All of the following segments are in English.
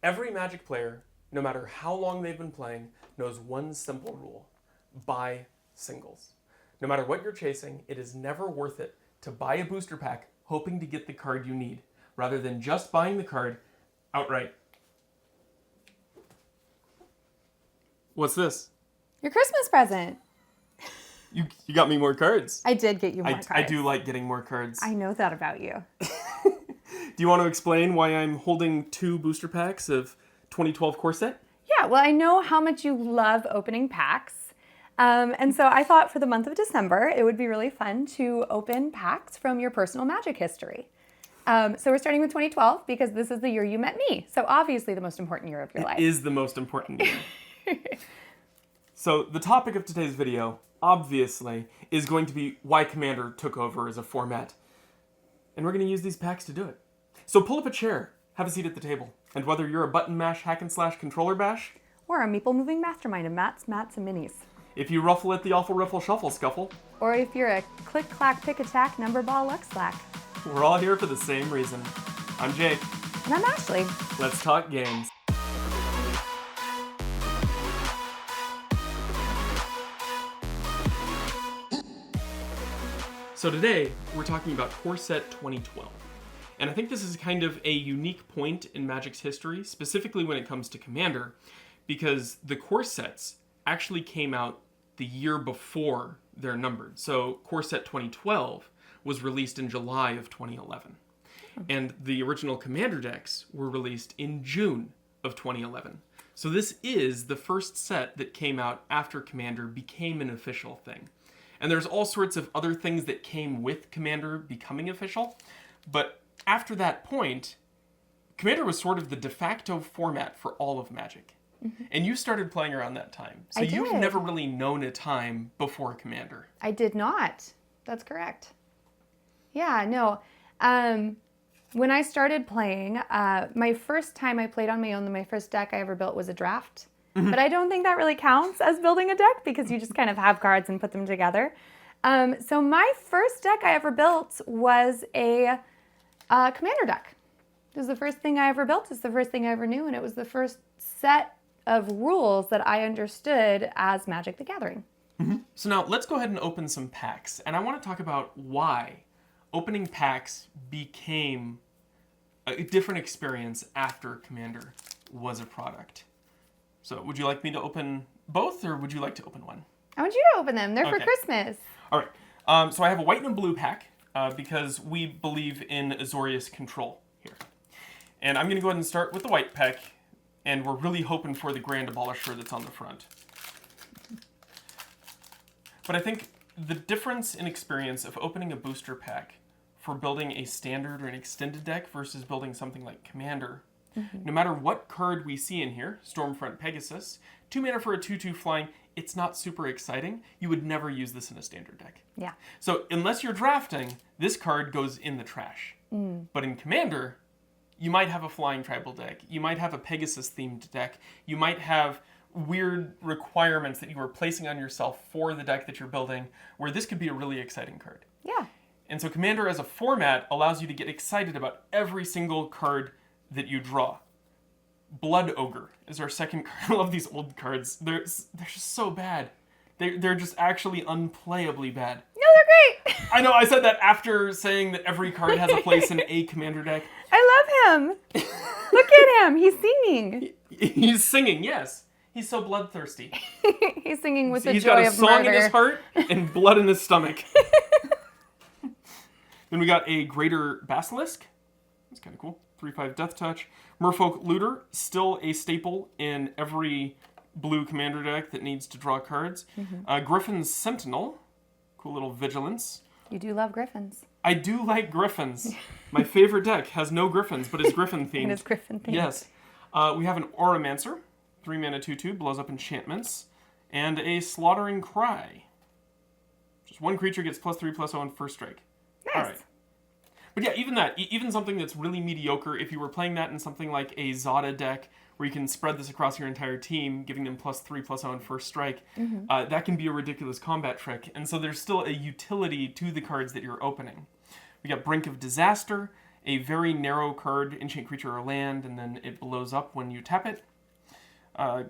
Every Magic player, no matter how long they've been playing, knows one simple rule: buy singles. No matter what you're chasing, it is never worth it to buy a booster pack hoping to get the card you need, rather than just buying the card outright. What's this? Your Christmas present. You got me more cards. I did get you more cards. I do like getting more cards. I know that about you. Do you want to explain why I'm holding 2 booster packs of 2012 core set? Yeah, well, I know how much you love opening packs. And so I thought for the month of December, it would be really fun to open packs from your personal Magic history. So we're starting with 2012 because this is the year you met me. So obviously the most important year of your life. It is the most important year. So the topic of today's video, obviously, is going to be why Commander took over as a format. And we're going to use these packs to do it. So pull up a chair, have a seat at the table, and whether you're a button mash, hack and slash, controller bash, or a meeple moving mastermind of mats, and minis. If you ruffle at the awful riffle shuffle scuffle, or if you're a click clack pick attack number ball luck slack, we're all here for the same reason. I'm Jake. and I'm Ashley. Let's talk games. So today, we're talking about Core Set 2012. And I think this is kind of a unique point in Magic's history, specifically when it comes to Commander, because the core sets actually came out the year before they're numbered. So Core Set 2012 was released in July of 2011. And the original Commander decks were released in June of 2011. So this is the first set that came out after Commander became an official thing. And there's all sorts of other things that came with Commander becoming official. But after that point, Commander was sort of the de facto format for all of Magic. Mm-hmm. And you started playing around that time. So you've never really known a time before Commander. I did not. That's correct. Yeah, no. When I started playing, my first time I played on my own, my first deck I ever built was a draft. Mm-hmm. But I don't think that really counts as building a deck because you just kind of have cards and put them together. So my first deck I ever built was a Commander deck. It was the first thing I ever built. It's the first thing I ever knew, and it was the first set of rules that I understood as Magic the Gathering. Mm-hmm. So now let's go ahead and open some packs. And I want to talk about why opening packs became a different experience after Commander was a product. So would you like me to open both, or would you like to open one? I want you to open them. They're for Christmas. All right. So I have a white and a blue pack because we believe in Azorius control here. And I'm going to go ahead and start with the white pack, and we're really hoping for the Grand Abolisher that's on the front. But I think the difference in experience of opening a booster pack for building a standard or an extended deck versus building something like Commander, no matter what card we see in here, Stormfront Pegasus, 2 mana for a 2/2 flying, it's not super exciting. You would never use this in a standard deck. Yeah. So unless you're drafting, this card goes in the trash. But in Commander, you might have a flying tribal deck. You might have a Pegasus-themed deck. You might have weird requirements that you are placing on yourself for the deck that you're building, where this could be a really exciting card. Yeah. And so Commander as a format allows you to get excited about every single card that you draw. Blood Ogre is our second card. I love these old cards. They're just so bad. They're just actually unplayably bad. No, they're great. I know, I said that after saying that every card has a place in a Commander deck. I love him. Look at him. He's singing. He's singing, yes. He's so bloodthirsty. He's singing with the He's joy got a of song murder. in his heart and blood in his stomach. Then we got a Greater Basilisk. That's kind of cool. 3/5 Death Touch. Merfolk Looter, still a staple in every blue Commander deck that needs to draw cards. Griffin's Sentinel. Cool little vigilance. You do love griffins. I do like griffins. My favorite deck has no griffins, but is griffin themed. And it's griffin themed. Yes. We have an Auramancer. 3 mana 2/2, blows up enchantments. And a Slaughtering Cry. Just one creature gets +3/+0 on first strike. Nice. All right. But yeah, even that, even something that's really mediocre, if you were playing that in something like a Zada deck, where you can spread this across your entire team, giving them +3/+0 on first strike, that can be a ridiculous combat trick. And so there's still a utility to the cards that you're opening. We got Brink of Disaster, a very narrow card, enchant creature or land, and then it blows up when you tap it.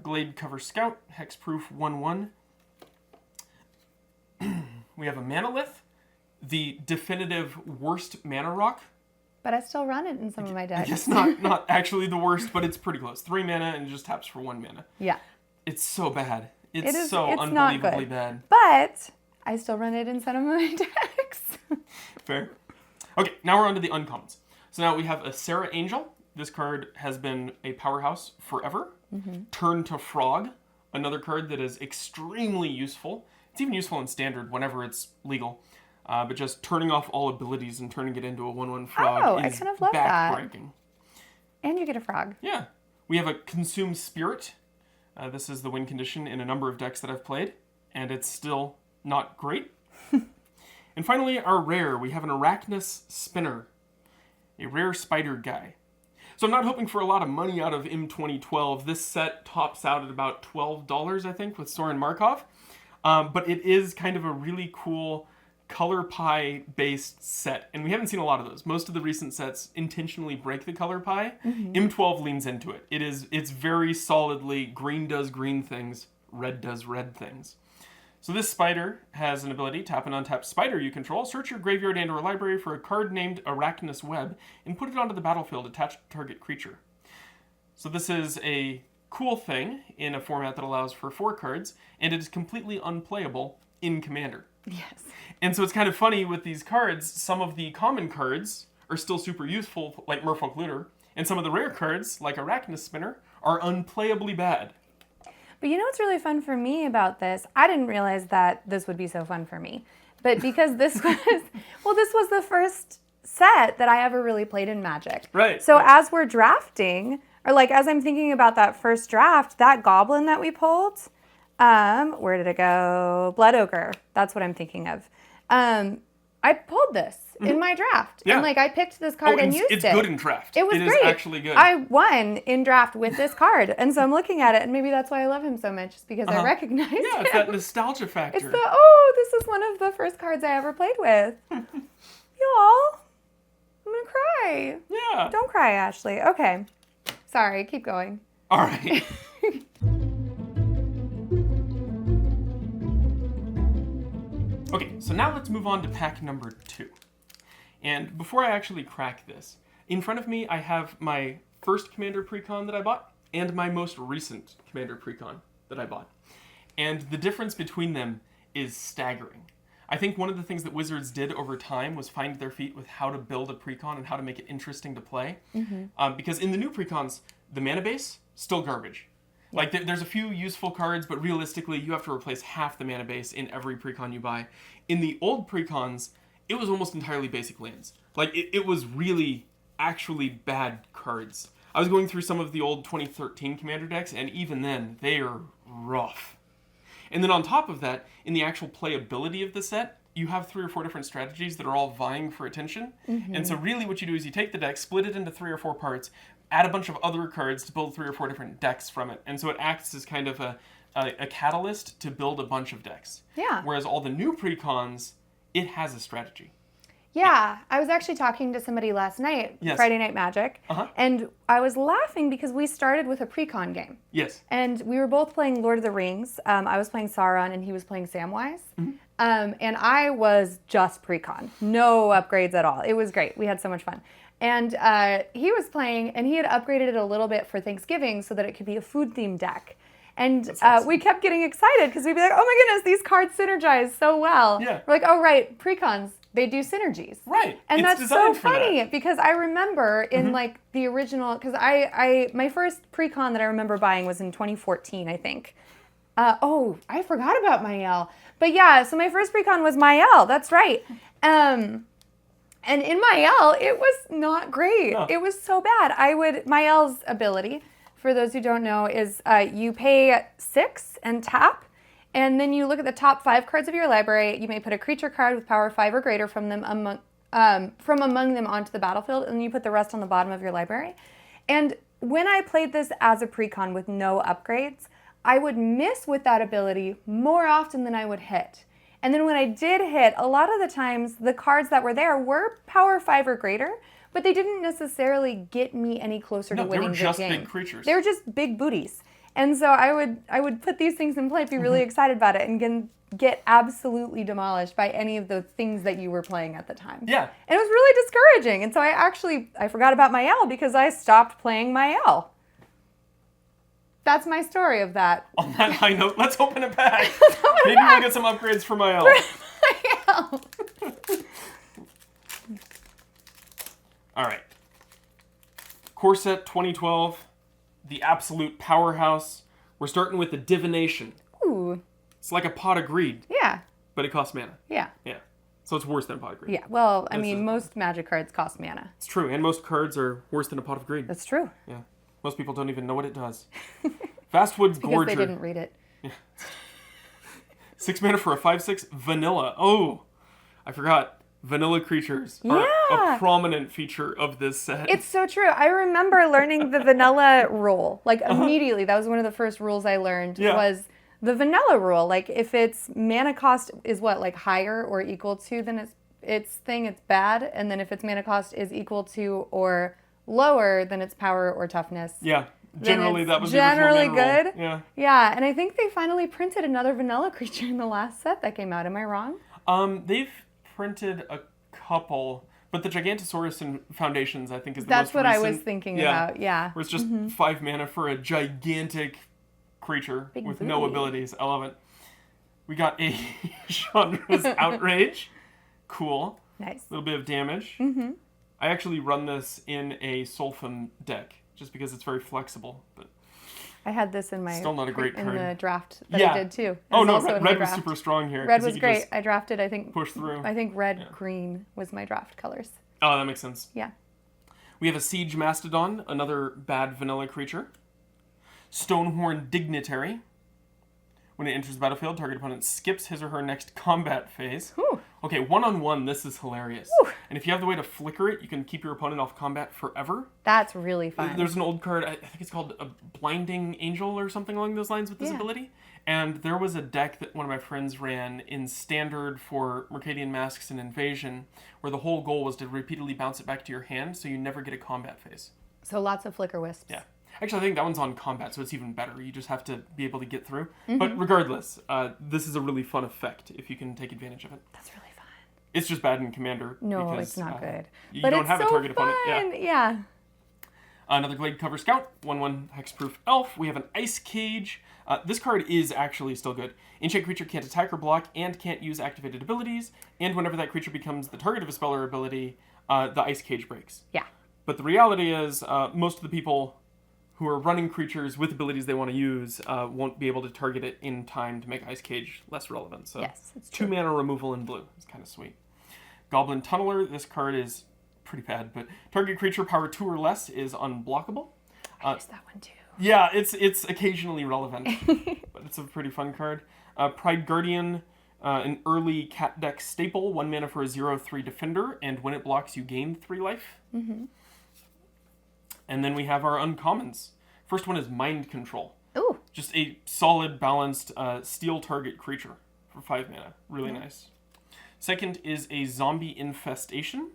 Glade Cover Scout, hexproof 1/1. We have a Manalith, the definitive worst mana rock. But I still run it in some of my decks. I guess not actually the worst, but it's pretty close. 3 mana and it just taps for 1 mana. Yeah. It's so bad. It's It's unbelievably not good. bad. But I still run it in some of my decks. Fair. Okay, now we're on to the uncommons. So now we have a Sarah Angel. This card has been a powerhouse forever. Turn to Frog, another card that is extremely useful. It's even useful in Standard whenever it's legal. But just turning off all abilities and turning it into a 1/1 frog is I kind of love that. backbreaking. And you get a frog. Yeah. We have a Consume Spirit. This is the win condition in a number of decks that I've played, and it's still not great. And finally, our rare, we have an Arachnus Spinner, a rare spider guy. So I'm not hoping for a lot of money out of M 2012. This set tops out at about $12, I think, with Soren Markov. But it is kind of a really cool color pie based set, and we haven't seen a lot of those. Most of the recent sets intentionally break the color pie. M12 leans into it. It's very solidly green does green things, red does red things. So this spider has an ability, tap an untapped spider you control, search your graveyard and or library for a card named Arachnus Web, and put it onto the battlefield attached to target creature. So this is a cool thing in a format that allows for 4 cards, and it is completely unplayable in Commander. Yes. And so it's kind of funny with these cards, some of the common cards are still super useful, like Merfolk Looter, and some of the rare cards, like Arachnus Spinner, are unplayably bad. But you know what's really fun for me about this? I didn't realize that this would be so fun for me. But because this was the first set that I ever really played in Magic. Right. So as we're drafting, or like as I'm thinking about that first draft, that goblin that we pulled, where did it go? Blood Ogre. That's what I'm thinking of. I pulled this in my draft. Yeah. And like I picked this card and used it. It's good in draft. It was great. It is actually good. I won in draft with this card. And so I'm looking at it, and maybe that's why I love him so much, just because I recognize him. Yeah, it's that nostalgia factor. It's this is one of the first cards I ever played with. Y'all, I'm going to cry. Yeah. Don't cry, Ashley. Okay. Sorry, keep going. All right. Okay, so now let's move on to pack number 2. And before I actually crack this, in front of me I have my first Commander Precon that I bought and my most recent Commander Precon that I bought. And the difference between them is staggering. I think one of the things that Wizards did over time was find their feet with how to build a Precon and how to make it interesting to play. Because in the new Precons, the mana base, still garbage. Like, there's a few useful cards, but realistically, you have to replace half the mana base in every precon you buy. In the old precons, it was almost entirely basic lands. Like, it was really, actually bad cards. I was going through some of the old 2013 Commander decks, and even then, they are rough. And then on top of that, in the actual playability of the set, you have 3 or 4 different strategies that are all vying for attention. And so really what you do is you take the deck, split it into 3 or 4 parts, add a bunch of other cards to build 3 or 4 different decks from it. And so it acts as kind of a catalyst to build a bunch of decks. Yeah. Whereas all the new precons, it has a strategy. Yeah, I was actually talking to somebody last night, Friday Night Magic, and I was laughing because we started with a precon game. Yes. And we were both playing Lord of the Rings. I was playing Sauron and he was playing Samwise. And I was just precon. No upgrades at all. It was great. We had so much fun. And he was playing, and he had upgraded it a little bit for Thanksgiving so that it could be a food-themed deck. And awesome. We kept getting excited because we'd be like, oh my goodness, these cards synergize so well. Yeah. We're like, oh right, precons, they do synergies. Right. And it's that's so for funny that. because I remember in like the original, because my first precon that I remember buying was in 2014, I think. I forgot about Mael. But yeah, so my first precon was Mael, that's right. And in Mael, it was not great. No. It was so bad. Mael's ability, for those who don't know, is you pay 6 and tap, and then you look at the top 5 cards of your library. You may put a creature card with power 5 or greater from among them onto the battlefield, and you put the rest on the bottom of your library. And when I played this as a precon with no upgrades, I would miss with that ability more often than I would hit. And then when I did hit, a lot of the times the cards that were there were power 5 or greater, but they didn't necessarily get me any closer to No, they winning were the just game. big creatures. They were just big booties. And so I would put these things in play, be really excited about it, and get absolutely demolished by any of the things that you were playing at the time. Yeah. And it was really discouraging. And so I forgot about my L because I stopped playing my L. That's my story of that. On that high note, let's open a pack. Maybe we'll get some upgrades for my L. My L. All right. Core set 2012, the absolute powerhouse. We're starting with the Divination. Ooh. It's like a Pot of Greed, Yeah. but it costs mana. Yeah. Yeah. So it's worse than a Pot of Greed. Yeah. Well, I This mean, is- most Magic cards cost mana. It's true, and most cards are worse than a Pot of Greed. That's true. Yeah. Most people don't even know what it does. Fastwood Because Gorger. they didn't read it. 6 mana for a 5/6 vanilla. Oh, I forgot. Vanilla creatures are Yeah. a prominent feature of this set. It's so true. I remember learning the vanilla rule. Like immediately, that was one of the first rules I learned Yeah. was the vanilla rule. Like if its mana cost is what, like higher or equal to than its thing, it's bad. And then if its mana cost is equal to or lower than its power or toughness. Yeah. then Generally, it's that was generally the original main good. rule. Yeah. Yeah, and I think they finally printed another vanilla creature in the last set that came out. Am I wrong? They've printed a couple, but the Gigantosaurus and Foundations, I think, is the That's most what recent. I was thinking about. Yeah. Where it's just 5 mana for a gigantic creature Big with no booty. abilities. I love it. We got a Chandra's Outrage. Cool. Nice. A little bit of damage. Mm-hmm. I actually run this in a Sulfum deck, just because it's very flexible. But I had this in my Still not a great in card. the draft that Yeah. I did too. It Oh was no, also in my red was draft. super strong here. Red 'cause was you could great. just I drafted, I think, push through. I think red, green was my draft colors. Oh, that makes sense. Yeah. We have a Siege Mastodon, another bad vanilla creature. Stonehorn Dignitary. When it enters the battlefield, target opponent skips his or her next combat phase. Whew. Okay, 1-on-1, this is hilarious. Whew. And if you have the way to flicker it, you can keep your opponent off combat forever. That's really fun. There's an old card, I think it's called a Blinding Angel or something along those lines with this Yeah. ability. And there was a deck that one of my friends ran in Standard for Mercadian Masks and Invasion, where the whole goal was to repeatedly bounce it back to your hand so you never get a combat phase. So lots of flicker wisps. Yeah. Actually, I think that one's on combat, so it's even better. You just have to be able to get through. Mm-hmm. But regardless, this is a really fun effect if you can take advantage of it. That's really fun. It's just bad in Commander. No, because, it's not good. You But don't it's have so a target fun. opponent. Yeah. Another Glade Cover Scout, 1/1 Hexproof Elf. We have an Ice Cage. This card is actually still good. Enchant creature can't attack or block and can't use activated abilities. And whenever that creature becomes the target of a spell or ability, the Ice Cage breaks. Yeah. But the reality is, most of the people who are running creatures with abilities they want to use won't be able to target it in time to make Ice Cage less relevant. So Yes, it's 2 mana removal in blue. It's kind of sweet. Goblin Tunneler. This card is pretty bad, but target creature power 2 or less is unblockable. I used that one too. Yeah, it's occasionally relevant, but it's a pretty fun card. Pride Guardian, an early cat deck staple, 1 mana for a 0/3 defender, and when it blocks, you gain 3 life. Mm-hmm. And then we have our uncommons. First one is Mind Control. Ooh. Just a solid, balanced steel target creature for 5 mana. Really nice. Second is a Zombie Infestation.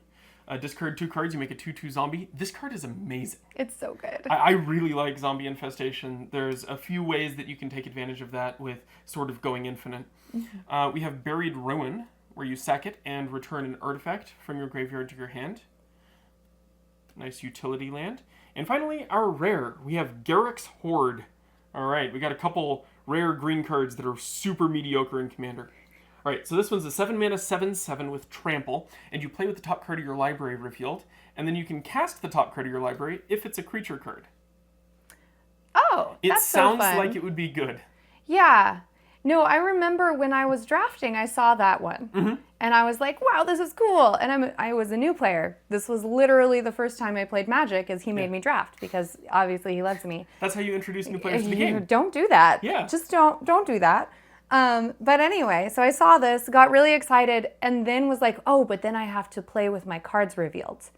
Discard 2 cards, you make a 2/2 zombie. This card is amazing. It's so good. I really like Zombie Infestation. There's a few ways that you can take advantage of that with sort of going infinite. We have Buried Ruin, where you sack it and return an artifact from your graveyard to your hand. Nice utility land. And finally, our rare. We have Garruk's Horde. All right, we got a couple rare green cards that are super mediocre in Commander. All right, so this one's a 7 mana 7/7 with Trample, and you play with the top card of your library revealed, and then you can cast the top card of your library if it's a creature card. Oh, It that's sounds so fun. like it would be good. Yeah. No, I remember when I was drafting, I saw that one. Mm-hmm. And I was like, wow, this is cool. And I was a new player. This was literally the first time I played Magic as he made me draft because obviously he loves me. That's how you introduce new players to the You game. don't do that. Yeah. Just don't do that. But anyway, so I saw this, got really excited, and then was like, oh, but then I have to play with my cards revealed.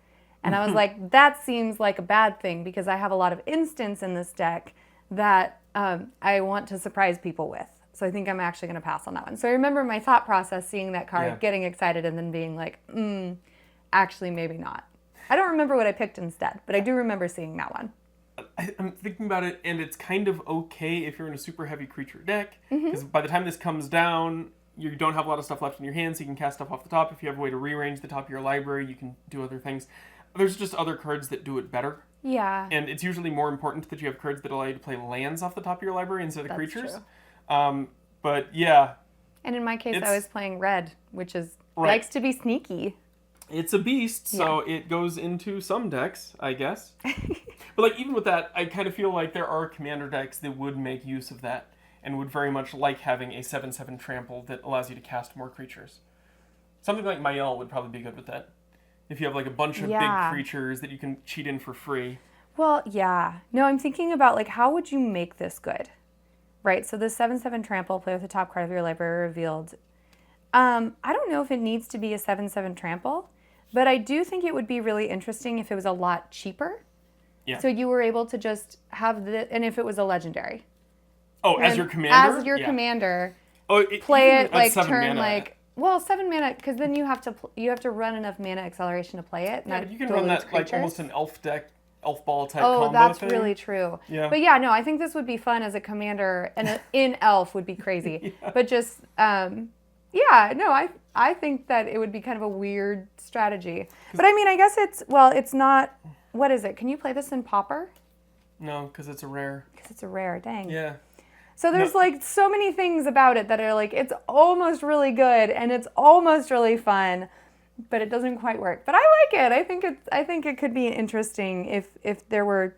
And I was like, that seems like a bad thing because I have a lot of instants in this deck that I want to surprise people with. So I think I'm actually going to pass on that one. So I remember my thought process, seeing that card, Yeah. getting excited, and then being like, actually, maybe not. I don't remember what I picked instead, but I do remember seeing that one. I'm thinking about it, and it's kind of okay if you're in a super heavy creature deck, because by the time this comes down, you don't have a lot of stuff left in your hands, so you can cast stuff off the top. If you have a way to rearrange the top of your library, you can do other things. There's just other cards that do it better. Yeah. And it's usually more important that you have cards that allow you to play lands off the top of your library instead of That's creatures. true. But yeah. And in my case, I was playing red, which is Right. likes to be sneaky. It's a beast, so it goes into some decks, I guess. But like even with that, I kind of feel like there are commander decks that would make use of that and would very much like having a 7/7 trample that allows you to cast more creatures. Something like Mael would probably be good with that. If you have like a bunch of big creatures that you can cheat in for free. Well, yeah. No, I'm thinking about like how would you make this good? Right, so the 7/7 trample, play with the top card of your library revealed. I don't know if it needs to be a 7/7 trample, but I do think it would be really interesting if it was a lot cheaper. Yeah. So you were able to just have and if it was a legiondary. Oh, as your commander? As your commander, play play it like turn mana. like, well, 7 mana, because then you have to run enough mana acceleration to play it. Yeah, but you can run that like almost an elf deck, elf ball type combo that's thing. really true. Yeah. But yeah, no, I think this would be fun as a commander, and in elf would be crazy. But just, yeah, no, I think that it would be kind of a weird strategy. But I mean, I guess it's not, what is it? Can you play this in Pauper? No, because it's a rare. Because it's a rare, dang. Yeah. So there's like so many things about it that are like, it's almost really good and it's almost really fun, but it doesn't quite work. But I like it. I think it could be interesting if there were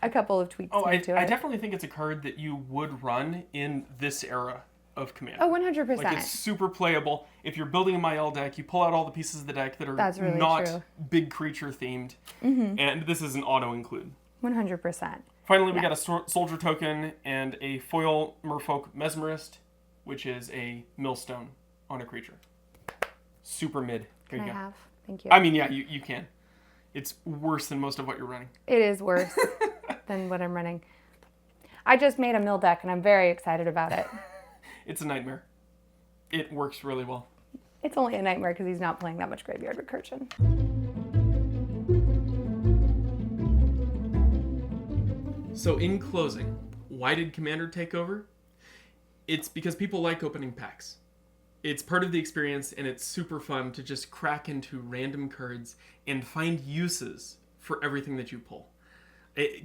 a couple of tweaks to it. I definitely think it's a card that you would run in this era of Commander. Oh, 100%. Like it's super playable. If you're building a Mael deck, you pull out all the pieces of the deck that are really not true. big creature themed, and this is an auto include. 100%. Finally, we got a soldier token and a foil Merfolk Mesmerist, which is a millstone on a creature. Super mid. Here Can you I go. have? Thank you. I mean, yeah, you can. It's worse than most of what you're running. It is worse than what I'm running. I just made a mill deck and I'm very excited about it. It's a nightmare. It works really well. It's only a nightmare because he's not playing that much graveyard recursion. So in closing, why did Commander take over? It's because people like opening packs. It's part of the experience and it's super fun to just crack into random cards and find uses for everything that you pull.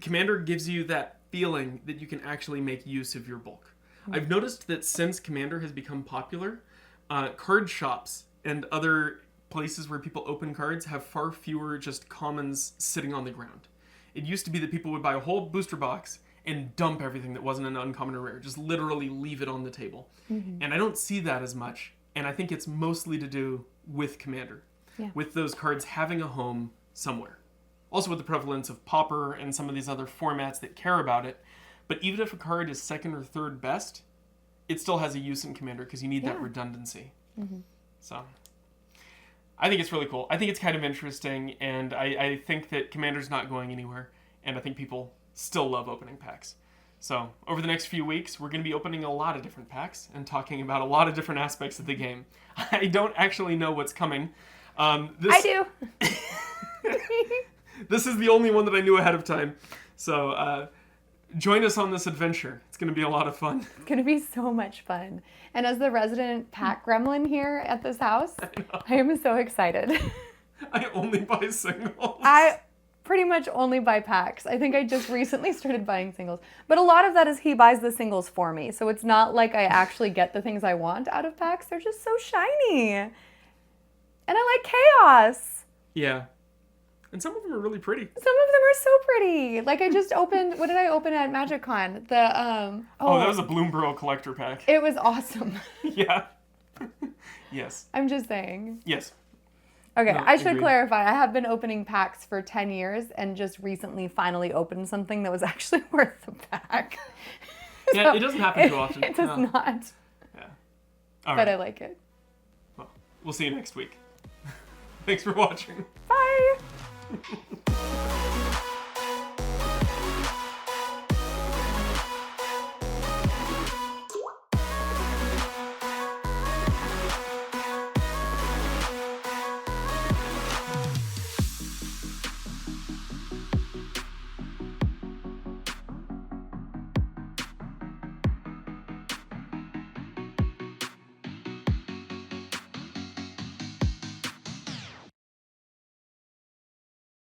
Commander gives you that feeling that you can actually make use of your bulk. I've noticed that since Commander has become popular, card shops and other places where people open cards have far fewer just commons sitting on the ground. It used to be that people would buy a whole booster box and dump everything that wasn't an uncommon or rare. Just literally leave it on the table. Mm-hmm. And I don't see that as much. And I think it's mostly to do with Commander. Yeah. With those cards having a home somewhere. Also with the prevalence of Pauper and some of these other formats that care about it. But even if a card is second or third best, it still has a use in Commander because you need that redundancy. Mm-hmm. So I think it's really cool. I think it's kind of interesting, and I think that Commander's not going anywhere, and I think people still love opening packs. So over the next few weeks, we're going to be opening a lot of different packs and talking about a lot of different aspects of the game. I don't actually know what's coming. I do. This is the only one that I knew ahead of time. So join us on this adventure. It's going to be a lot of fun. It's going to be so much fun. And as the resident pack gremlin here at this house, I am so excited. I only buy singles. I pretty much only buy packs. I think I just recently started buying singles. But a lot of that is he buys the singles for me. So it's not like I actually get the things I want out of packs. They're just so shiny. And I like chaos. Yeah. And some of them are really pretty. Some of them are so pretty. Like I just opened, what did I open at MagicCon? That was a Bloomborough collector pack. It was awesome. Yeah. Yes. I'm just saying. Yes. Okay, No, I should agreed. clarify. I have been opening packs for 10 years and just recently finally opened something that was actually worth the pack. Yeah, it doesn't happen too often. It does not. Yeah. All but right. I like it. Well, we'll see you next week. Thanks for watching. Bye.